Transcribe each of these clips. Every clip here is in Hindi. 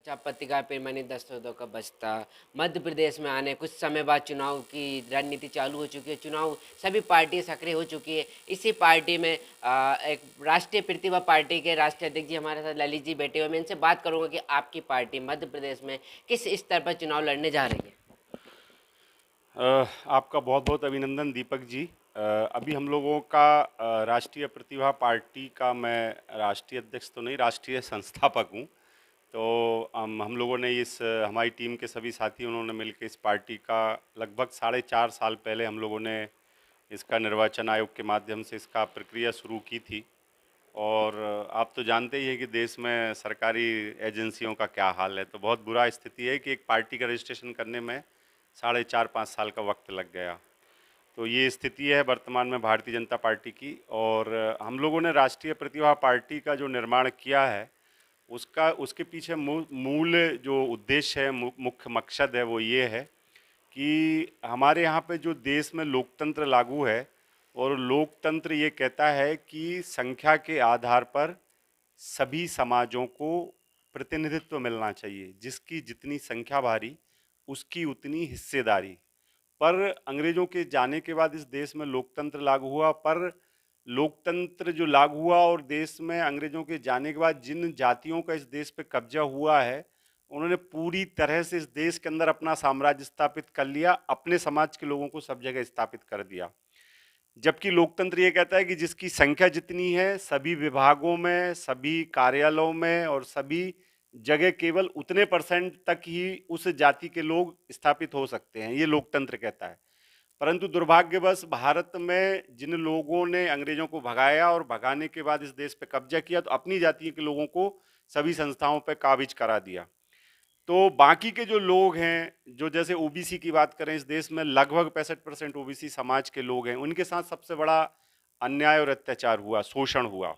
अच्छा, पत्रिका पेरमानी दस्तों का बस्ता मध्य प्रदेश में आने कुछ समय बाद चुनाव की रणनीति चालू हो चुकी है। चुनाव सभी पार्टी सक्रिय हो चुकी है। इसी पार्टी में एक राष्ट्रीय प्रतिभा पार्टी के राष्ट्रीय अध्यक्ष जी हमारे साथ ललित जी बैठे हुए। मैं इनसे बात करूंगा कि आपकी पार्टी मध्य प्रदेश में किस स्तर पर चुनाव लड़ने जा रही है। आपका बहुत बहुत अभिनंदन दीपक जी। अभी हम लोगों का राष्ट्रीय प्रतिभा पार्टी का मैं राष्ट्रीय अध्यक्ष तो नहीं, राष्ट्रीय संस्थापक हूँ। तो हम लोगों ने हमारी टीम के सभी साथी उन्होंने मिलकर इस पार्टी का लगभग 4.5 साल पहले हम लोगों ने इसका निर्वाचन आयोग के माध्यम से इसका प्रक्रिया शुरू की थी। और आप तो जानते ही हैं कि देश में सरकारी एजेंसियों का क्या हाल है। तो बहुत बुरा स्थिति है कि एक पार्टी का रजिस्ट्रेशन करने में 4.5 5 साल का वक्त लग गया। तो ये स्थिति है वर्तमान में भारतीय जनता पार्टी की। और हम लोगों ने राष्ट्रीय प्रतिभा पार्टी का जो निर्माण किया है उसका उसके पीछे मूल जो उद्देश्य है, मुख्य मकसद है, वो ये है कि हमारे यहाँ पे जो देश में लोकतंत्र लागू है, और लोकतंत्र ये कहता है कि संख्या के आधार पर सभी समाजों को प्रतिनिधित्व मिलना चाहिए। जिसकी जितनी संख्या भारी उसकी उतनी हिस्सेदारी। पर अंग्रेजों के जाने के बाद इस देश में लोकतंत्र लागू हुआ। पर लोकतंत्र जो लागू हुआ और देश में अंग्रेजों के जाने के बाद जिन जातियों का इस देश पे कब्जा हुआ है, उन्होंने पूरी तरह से इस देश के अंदर अपना साम्राज्य स्थापित कर लिया, अपने समाज के लोगों को सब जगह स्थापित कर दिया। जबकि लोकतंत्र ये कहता है कि जिसकी संख्या जितनी है सभी विभागों में, सभी कार्यालयों में और सभी जगह केवल उतने परसेंट तक ही उस जाति के लोग स्थापित हो सकते हैं, ये लोकतंत्र कहता है। परंतु दुर्भाग्यवश भारत में जिन लोगों ने अंग्रेजों को भगाया और भगाने के बाद इस देश पे कब्जा किया, तो अपनी जाति के लोगों को सभी संस्थाओं पे काबिज करा दिया। तो बाकी के जो लोग हैं, जो जैसे ओबीसी की बात करें, इस देश में लगभग 65% ओबीसी समाज के लोग हैं, उनके साथ सबसे बड़ा अन्याय और अत्याचार हुआ, शोषण हुआ।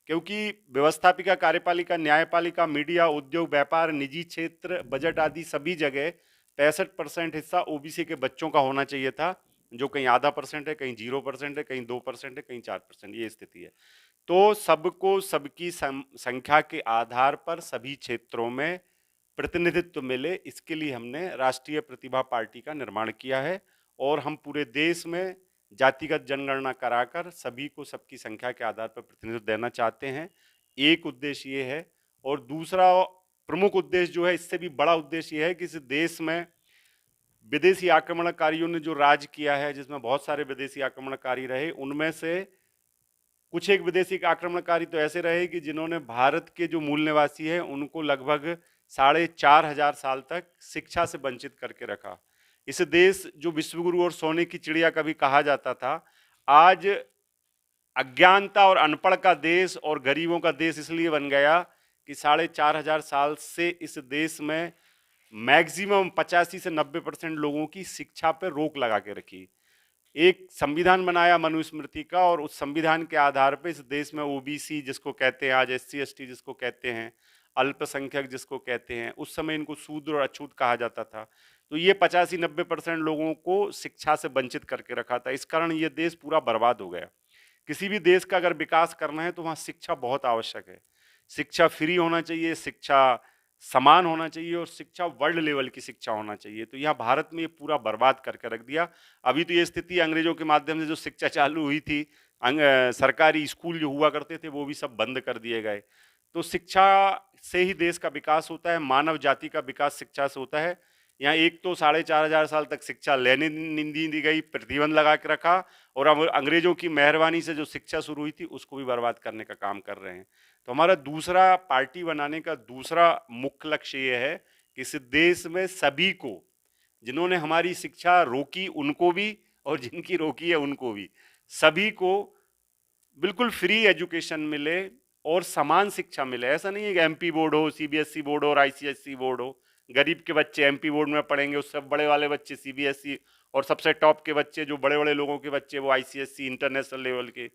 क्योंकि व्यवस्थापिका, कार्यपालिका, न्यायपालिका, मीडिया, उद्योग, व्यापार, निजी क्षेत्र, बजट आदि सभी जगह 65% हिस्सा ओबीसी के बच्चों का होना चाहिए था, जो कहीं आधा परसेंट है, कहीं 0% है, कहीं 2% है, कहीं 4%। ये स्थिति है। तो सबको सबकी संख्या के आधार पर सभी क्षेत्रों में प्रतिनिधित्व मिले, इसके लिए हमने राष्ट्रीय प्रतिभा पार्टी का निर्माण किया है। और हम पूरे देश में जातिगत जनगणना कराकर सभी को सबकी संख्या के आधार पर प्रतिनिधित्व देना चाहते हैं। एक उद्देश्य ये है। और दूसरा प्रमुख उद्देश्य जो है, इससे भी बड़ा उद्देश्य ये है कि इस देश में विदेशी आक्रमणकारियों ने जो राज किया है, जिसमें बहुत सारे विदेशी आक्रमणकारी रहे, उनमें से कुछ एक विदेशी आक्रमणकारी तो ऐसे रहे कि जिन्होंने भारत के जो मूल निवासी है उनको लगभग 4,500 साल तक शिक्षा से वंचित करके रखा। इस देश जो विश्वगुरु और सोने की चिड़िया कभी कहा जाता था, आज अज्ञानता और अनपढ़ का देश और गरीबों का देश इसलिए बन गया कि 4,500 साल से इस देश में मैक्सिमम 85 से 90% लोगों की शिक्षा पर रोक लगा के रखी। एक संविधान बनाया मनुस्मृति का, और उस संविधान के आधार पर इस देश में ओबीसी जिसको कहते हैं, आज एससी एसटी जिसको कहते हैं, अल्पसंख्यक जिसको कहते हैं, उस समय इनको शूद्र और अछूत कहा जाता था। तो ये 85-90% लोगों को शिक्षा से वंचित करके रखा था। इस कारण ये देश पूरा बर्बाद हो गया। किसी भी देश का अगर विकास करना है तो वहाँ शिक्षा बहुत आवश्यक है। शिक्षा फ्री होना चाहिए, शिक्षा समान होना चाहिए, और शिक्षा वर्ल्ड लेवल की शिक्षा होना चाहिए। तो यहाँ भारत में ये पूरा बर्बाद करके रख दिया। अभी तो ये स्थिति अंग्रेजों के माध्यम से जो शिक्षा चालू हुई थी, सरकारी स्कूल जो हुआ करते थे वो भी सब बंद कर दिए गए। तो शिक्षा से ही देश का विकास होता है, मानव जाति का विकास शिक्षा से होता है। यहाँ एक तो 4,500 साल तक शिक्षा लेने नहीं दी गई, प्रतिबंध लगा के रखा, और अब अंग्रेजों की मेहरबानी से जो शिक्षा शुरू हुई थी उसको भी बर्बाद करने का काम कर रहे हैं। तो हमारा दूसरा पार्टी बनाने का दूसरा मुख्य लक्ष्य ये है कि इस देश में सभी को, जिन्होंने हमारी शिक्षा रोकी उनको भी और जिनकी रोकी है उनको भी, सभी को बिल्कुल फ्री एजुकेशन मिले और समान शिक्षा मिले। ऐसा नहीं है कि एमपी बोर्ड हो, सीबीएसई बोर्ड हो और आईसीएसई बोर्ड हो। गरीब के बच्चे एमपी बोर्ड में पढ़ेंगे, उससे बड़े वाले बच्चे सीबीएसई, और सबसे टॉप के बच्चे जो बड़े बड़े लोगों के बच्चे वो आईसीएसई इंटरनेशनल लेवल के।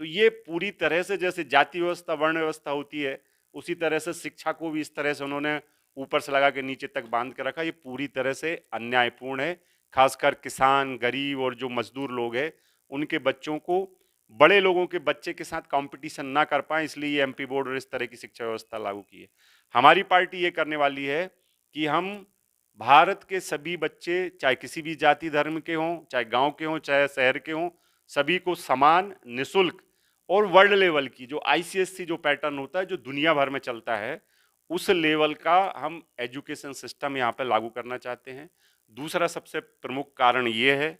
तो ये पूरी तरह से जैसे जाति व्यवस्था वर्ण व्यवस्था होती है, उसी तरह से शिक्षा को भी इस तरह से उन्होंने ऊपर से लगा के नीचे तक बांध के रखा। ये पूरी तरह से अन्यायपूर्ण है। खासकर किसान, गरीब और जो मजदूर लोग हैं, उनके बच्चों को बड़े लोगों के बच्चे के साथ कंपटीशन ना कर पाए, इसलिए ये एमपी बोर्ड और इस तरह की शिक्षा व्यवस्था लागू की है। हमारी पार्टी ये करने वाली है कि हम भारत के सभी बच्चे, चाहे किसी भी जाति धर्म के हों, चाहे गांव के हों, चाहे शहर के हों, सभी को समान, निःशुल्क और वर्ल्ड लेवल की जो आईसीएससी जो पैटर्न होता है, जो दुनिया भर में चलता है, उस लेवल का हम एजुकेशन सिस्टम यहाँ पे लागू करना चाहते हैं। दूसरा सबसे प्रमुख कारण ये है।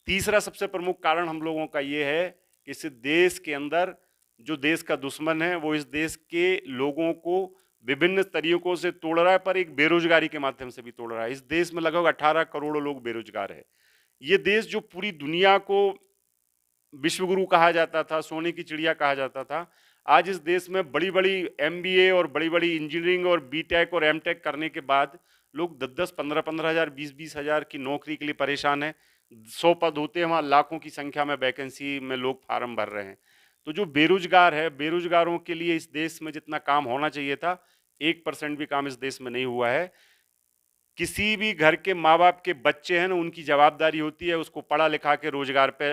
तीसरा सबसे प्रमुख कारण हम लोगों का ये है कि इस देश के अंदर जो देश का दुश्मन है वो इस देश के लोगों को विभिन्न तरीकों से तोड़ रहा है, पर एक बेरोजगारी के माध्यम से भी तोड़ रहा है। इस देश में लगभग 18 करोड़ लोग बेरोजगार है। ये देश जो पूरी दुनिया को विश्वगुरु कहा जाता था, सोने की चिड़िया कहा जाता था, आज इस देश में बड़ी बड़ी एमबीए और बड़ी बड़ी इंजीनियरिंग और बीटेक और एमटेक करने के बाद लोग 10-10, 15-15 हज़ार, 20-20 हज़ार की नौकरी के लिए परेशान है। 100 पद होते हैं, वहाँ लाखों की संख्या में वैकेंसी में लोग फार्म भर रहे हैं। तो जो बेरोजगार है, बेरोजगारों के लिए इस देश में जितना काम होना चाहिए था, 1% भी काम इस देश में नहीं हुआ है। किसी भी घर के माँ बाप के बच्चे हैं ना, उनकी जवाबदारी होती है उसको पढ़ा लिखा के रोजगार पे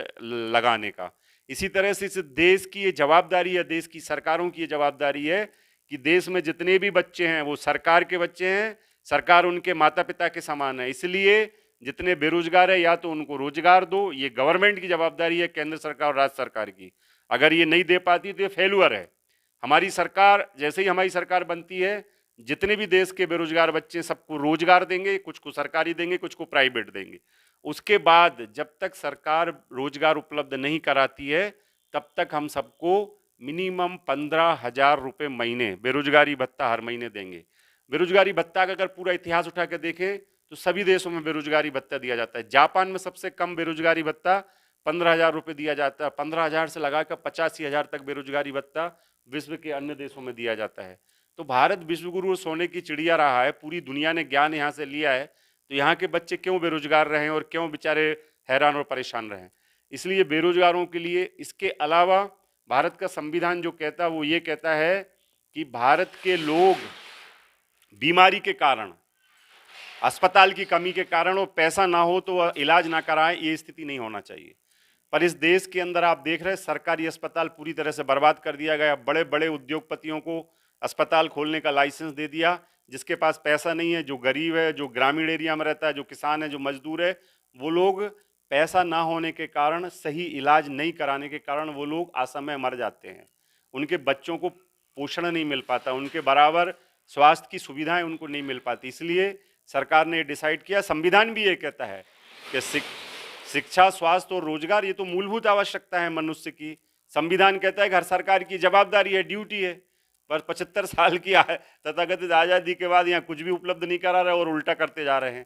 लगाने का। इसी तरह से इस देश की ये जवाबदारी है, देश की सरकारों की ये जवाबदारी है कि देश में जितने भी बच्चे हैं वो सरकार के बच्चे हैं, सरकार उनके माता पिता के समान है। इसलिए जितने बेरोजगार है या तो उनको रोजगार दो, ये गवर्नमेंट की जवाबदारी है, केंद्र सरकार और राज्य सरकार की। अगर ये नहीं दे पाती तो ये फेल्यूअर है। हमारी सरकार, जैसे ही हमारी सरकार बनती है, जितने भी देश के बेरोजगार बच्चे सबको रोजगार देंगे, कुछ को सरकारी देंगे, कुछ को प्राइवेट देंगे। उसके बाद जब तक सरकार रोजगार उपलब्ध नहीं कराती है, तब तक हम सबको मिनिमम 15,000 रुपये महीने बेरोजगारी भत्ता हर महीने देंगे। बेरोजगारी भत्ता का अगर पूरा इतिहास उठा के देखें तो सभी देशों में बेरोजगारी भत्ता दिया जाता है। जापान में सबसे कम बेरोजगारी भत्ता 15,000 रुपये दिया जाता है। 15,000 से लगाकर 85,000 तक बेरोजगारी भत्ता विश्व के अन्य देशों में दिया जाता है। तो भारत विश्वगुरु और सोने की चिड़िया रहा है, पूरी दुनिया ने ज्ञान यहाँ से लिया है, तो यहाँ के बच्चे क्यों बेरोजगार रहे और क्यों बेचारे हैरान और परेशान रहे। इसलिए बेरोजगारों के लिए, इसके अलावा भारत का संविधान जो कहता है वो ये कहता है कि भारत के लोग बीमारी के कारण, अस्पताल की कमी के कारण और पैसा ना हो तो इलाज ना कराएं, ये स्थिति नहीं होना चाहिए। पर इस देश के अंदर आप देख रहे हैं सरकारी अस्पताल पूरी तरह से बर्बाद कर दिया गया। बड़े बड़े उद्योगपतियों को अस्पताल खोलने का लाइसेंस दे दिया। जिसके पास पैसा नहीं है, जो गरीब है, जो ग्रामीण एरिया में रहता है, जो किसान है, जो मजदूर है, वो लोग पैसा ना होने के कारण, सही इलाज नहीं कराने के कारण वो लोग असमय मर जाते हैं। उनके बच्चों को पोषण नहीं मिल पाता, उनके बराबर स्वास्थ्य की सुविधाएं उनको नहीं मिल पाती। इसलिए सरकार ने डिसाइड किया, संविधान भी ये कहता है कि शिक्षा, स्वास्थ्य और रोजगार ये तो मूलभूत आवश्यकता है मनुष्य की। संविधान कहता है कि हर सरकार की जवाबदारी है, ड्यूटी है। पर 75 साल की तथाकथित आज़ादी के बाद यहाँ कुछ भी उपलब्ध नहीं करा रहे और उल्टा करते जा रहे हैं।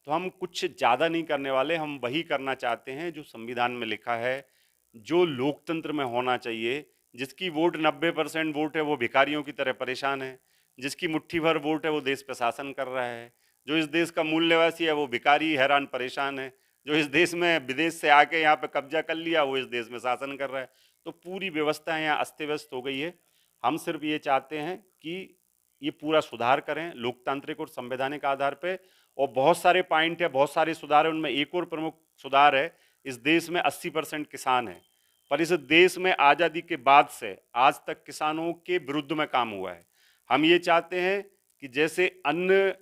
तो हम कुछ ज़्यादा नहीं करने वाले, हम वही करना चाहते हैं जो संविधान में लिखा है, जो लोकतंत्र में होना चाहिए। जिसकी वोट 90% वोट है वो भिखारियों की तरह परेशान है, जिसकी मुट्ठी भर वोट है वो देश पे शासन कर रहा है, जो इस देश का मूल निवासी है वो भिखारी हैरान परेशान है, जो इस देश में विदेश से आके यहाँ पे कब्जा कर लिया वो इस देश में शासन कर रहा है। तो पूरी व्यवस्था यहाँ अस्त व्यस्त हो गई है। हम सिर्फ ये चाहते हैं कि ये पूरा सुधार करें लोकतांत्रिक और संवैधानिक आधार पे। और बहुत सारे पॉइंट है, बहुत सारे सुधार है। उनमें एक और प्रमुख सुधार है, इस देश में 80% किसान है, पर इस देश में आज़ादी के बाद से आज तक किसानों के विरुद्ध में काम हुआ है। हम ये चाहते हैं कि जैसे अन्य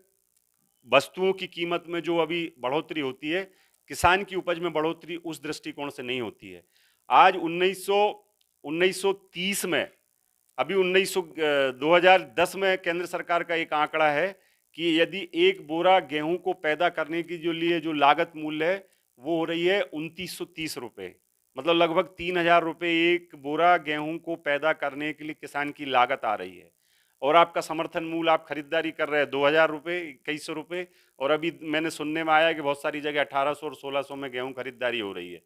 वस्तुओं की कीमत में जो अभी बढ़ोतरी होती है, किसान की उपज में बढ़ोतरी उस दृष्टिकोण से नहीं होती है। आज 1930 में, अभी 2010 में केंद्र सरकार का एक आंकड़ा है कि यदि एक बोरा गेहूं को पैदा करने की जो लिए जो लागत मूल्य है वो हो रही है 2930 रुपये, मतलब लगभग 3,000 रुपये एक बोरा गेहूं को पैदा करने के लिए किसान की लागत आ रही है। और आपका समर्थन मूल्य आप खरीदारी कर रहे हैं 2,000 रुपये, 2,100 रुपये। और अभी मैंने सुनने में आया कि बहुत सारी जगह 1,800 और 1,600 में गेहूं खरीदारी हो रही है।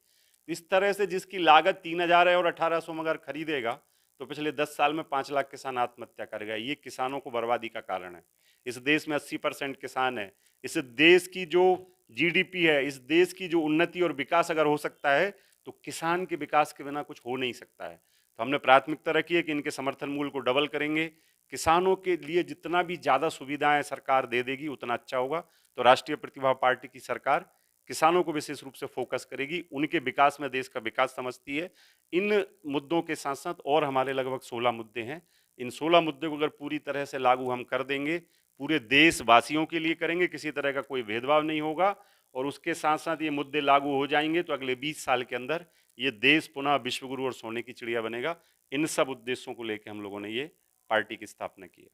इस तरह से जिसकी लागत 3,000 है और 1,800 में अगर खरीदेगा तो पिछले 10 साल में 5 लाख किसान आत्महत्या कर गए। ये किसानों को बर्बादी का कारण है। इस देश में 80% किसान है। इस देश की जो जीडीपी है, इस देश की जो उन्नति और विकास अगर हो सकता है तो किसान के विकास के बिना कुछ हो नहीं सकता है। तो हमने प्राथमिकता रखी है कि इनके समर्थन मूल्य को डबल करेंगे। किसानों के लिए जितना भी ज़्यादा सुविधाएं सरकार दे देगी उतना अच्छा होगा। तो राष्ट्रीय प्रतिभा पार्टी की सरकार किसानों को विशेष रूप से फोकस करेगी, उनके विकास में देश का विकास समझती है। इन मुद्दों के साथ साथ और हमारे लगभग 16 मुद्दे हैं इन 16 मुद्दे को अगर पूरी तरह से लागू हम कर देंगे, पूरे देशवासियों के लिए करेंगे, किसी तरह का कोई भेदभाव नहीं होगा और उसके साथ-साथ ये मुद्दे लागू हो जाएँगे तो अगले 20 साल के अंदर ये देश पुनः विश्वगुरु और सोने की चिड़िया बनेगा। इन सब उद्देश्यों को लेके हम लोगों ने ये पार्टी की स्थापना की है।